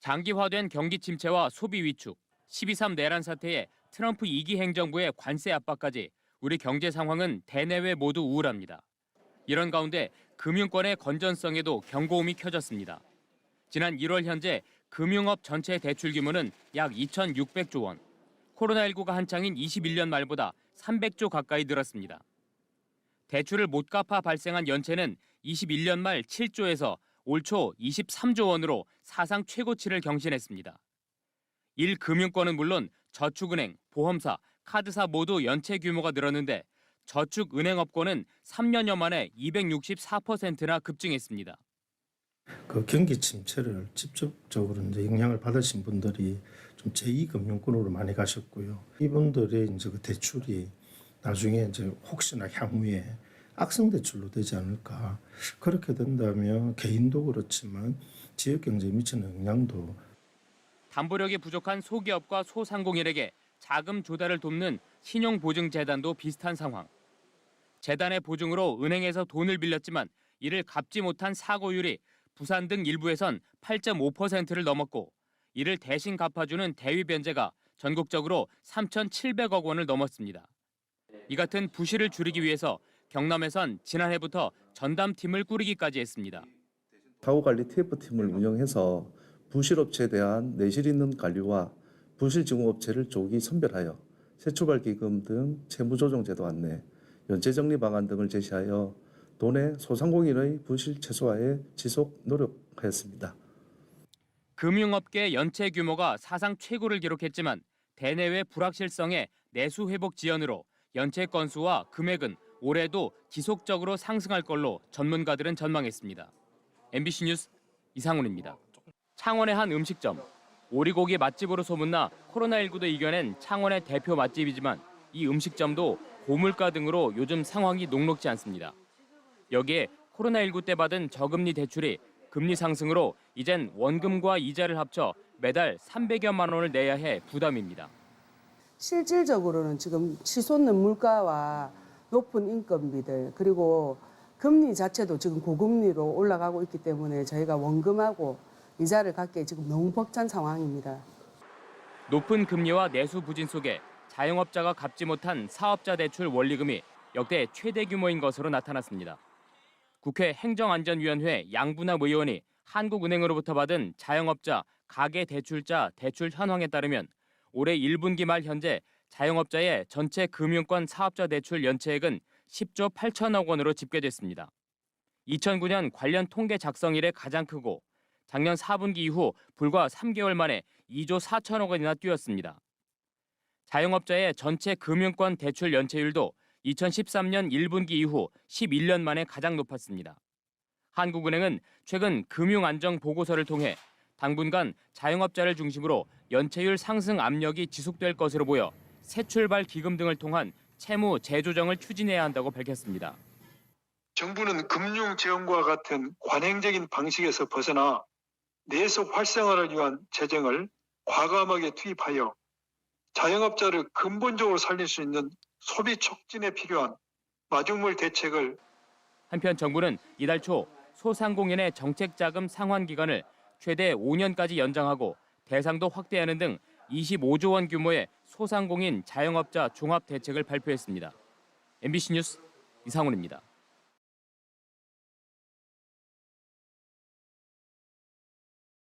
장기화된 경기 침체와 소비 위축, 12.3 내란 사태에 트럼프 2기 행정부의 관세 압박까지 우리 경제 상황은 대내외 모두 우울합니다. 이런 가운데 금융권의 건전성에도 경고음이 켜졌습니다. 지난 1월 현재 금융업 전체 대출 규모는 약 2,600조 원, 코로나19가 한창인 21년 말보다 300조 가까이 늘었습니다. 대출을 못 갚아 발생한 연체는 21년 말 7조에서 올 초 23조 원으로 사상 최고치를 경신했습니다. 1금융권은 물론 저축은행, 보험사, 카드사 모두 연체 규모가 늘었는데 저축은행업권은 3년여 만에 264%나 급증했습니다. 그 경기 침체를 직접적으로 이제 영향을 받으신 분들이 좀 제2금융권으로 많이 가셨고요. 이분들의 이제 그 대출이 나중에 이제 혹시나 향후에 악성 대출로 되지 않을까. 그렇게 된다면 개인도 그렇지만 지역 경제에 미치는 영향도. 담보력이 부족한 소기업과 소상공인에게 자금 조달을 돕는 신용보증재단도 비슷한 상황. 재단의 보증으로 은행에서 돈을 빌렸지만 이를 갚지 못한 사고율이 부산 등 일부에선 8.5%를 넘었고 이를 대신 갚아주는 대위 변제가 전국적으로 3,700억 원을 넘었습니다. 이 같은 부실을 줄이기 위해서 경남에선 지난해부터 전담팀을 꾸리기까지 했습니다. 사고관리 TF팀을 운영해서 부실업체에 대한 내실 있는 관리와 부실증후업체를 조기 선별하여 새출발기금 등 채무조정제도 안내, 연체정리 방안 등을 제시하여 도내 소상공인의 부실 최소화에 지속 노력하였습니다. 금융업계 연체 규모가 사상 최고를 기록했지만 대내외 불확실성의 내수 회복 지연으로 연체 건수와 금액은 올해도 지속적으로 상승할 걸로 전문가들은 전망했습니다. MBC 뉴스 이상훈입니다. 창원의 한 음식점. 오리고기 맛집으로 소문나 코로나19도 이겨낸 창원의 대표 맛집이지만 이 음식점도 고물가 등으로 요즘 상황이 녹록지 않습니다. 여기에 코로나19 때 받은 저금리 대출이 금리 상승으로 이젠 원금과 이자를 합쳐 매달 300여만 원을 내야 해 부담입니다. 실질적으로는 지금 치솟는 물가와 높은 인건비들 그리고 금리 자체도 지금 고금리로 올라가고 있기 때문에 저희가 원금하고 이자를 갚기에 지금 너무 벅찬 상황입니다. 높은 금리와 내수 부진 속에 자영업자가 갚지 못한 사업자 대출 원리금이 역대 최대 규모인 것으로 나타났습니다. 국회 행정안전위원회 양분합 의원이 한국은행으로부터 받은 자영업자 가계대출자 대출 현황에 따르면 올해 1분기 말 현재 자영업자의 전체 금융권 사업자 대출 연체액은 10조 8천억 원으로 집계됐습니다. 2009년 관련 통계 작성 이래 가장 크고 작년 4분기 이후 불과 3개월 만에 2조 4천억 원이나 뛰었습니다. 자영업자의 전체 금융권 대출 연체율도 2013년 1분기 이후 11년 만에 가장 높았습니다. 한국은행은 최근 금융안정보고서를 통해 당분간 자영업자를 중심으로 연체율 상승 압력이 지속될 것으로 보여 새출발 기금 등을 통한 채무 재조정을 추진해야 한다고 밝혔습니다. 정부는 금융 지원과 같은 관행적인 방식에서 벗어나 내수 활성화를 위한 재정을 과감하게 투입하여 자영업자를 근본적으로 살릴 수 있는 소비 촉진에 필요한 마중물 대책을. 한편 정부는 이달 초 소상공인의 정책자금 상환 기간을 최대 5년까지 연장하고 대상도 확대하는 등 25조 원 규모의 소상공인 자영업자 종합 대책을 발표했습니다. MBC 뉴스 이상훈입니다.